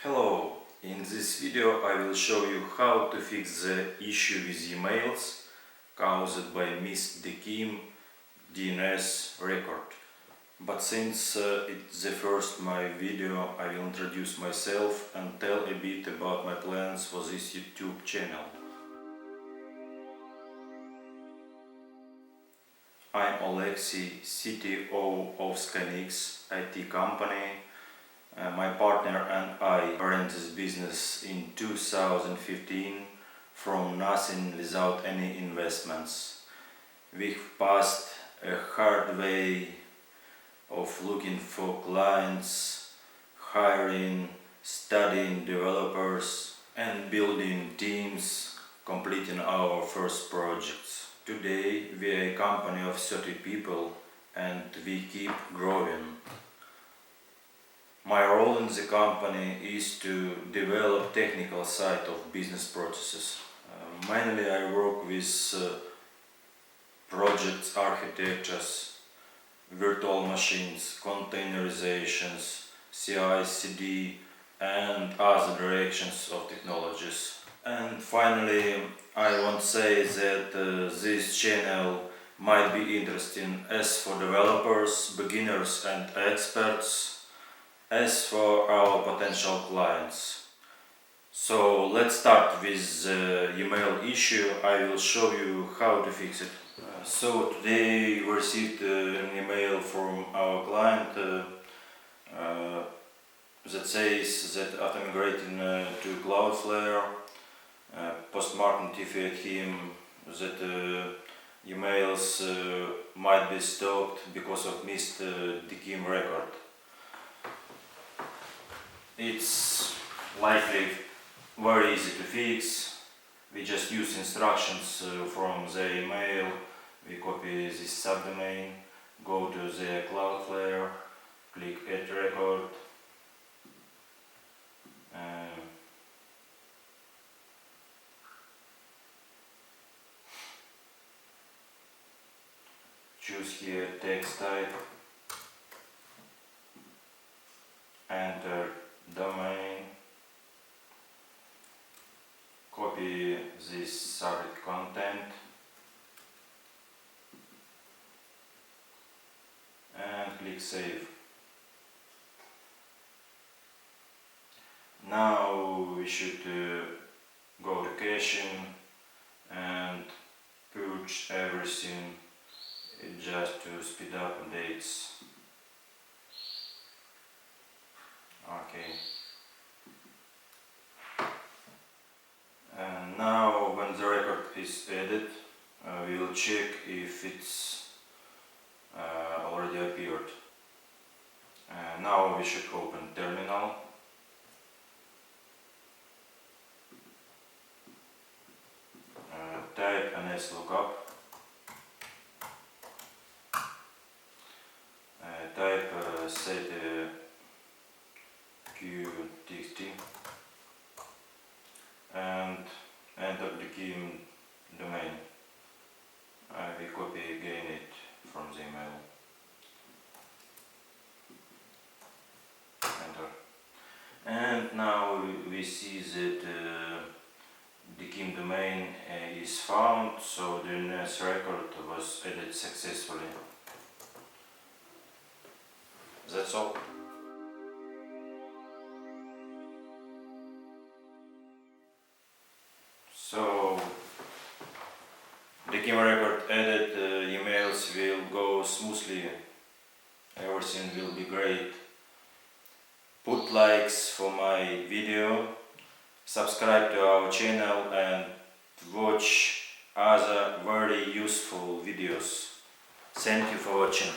Hello, in this video I will show you how to fix the issue with emails caused by missed DKIM DNS record. But since it's the first my video, I will introduce myself and tell a bit about my plans for this YouTube channel. I'm Alexey, CTO of Skynix IT company. My partner and I ran this business in 2015 from nothing without any investments. We've passed a hard way of looking for clients, hiring, studying developers and building teams, completing our first projects. Today we are a company of 30 people and we keep growing. My role in the company is to develop technical side of business processes. Mainly I work with projects, architectures, virtual machines, containerizations, CI/CD and other directions of technologies. And finally, I want to say that this channel might be interesting as for developers, beginners and experts, as for our potential clients. So let's start with the email issue. I will show you how to fix it. So today we received an email from our client that says that after migrating to Cloudflare, post-marketing notified him that emails might be stopped because of missed DKIM record. It's likely very easy to fix. We just use instructions from the email. We copy this subdomain, go to the Cloudflare, click Add Record, choose here text type, enter domain, copy this subject content and click save. Now we should go to caching and purge everything just to speed up updates. Okay. And now when the record is added, we will check if it's already appeared. Now we should open terminal. Type ns lookup. Type set qtxt and enter the DKIM domain. We copy again it from the email. Enter. And now we see that DKIM domain is found, so the DNS record was added successfully. That's all. So, DKIM record added, emails will go smoothly, everything will be great. Put likes for my video, subscribe to our channel and watch other very useful videos. Thank you for watching.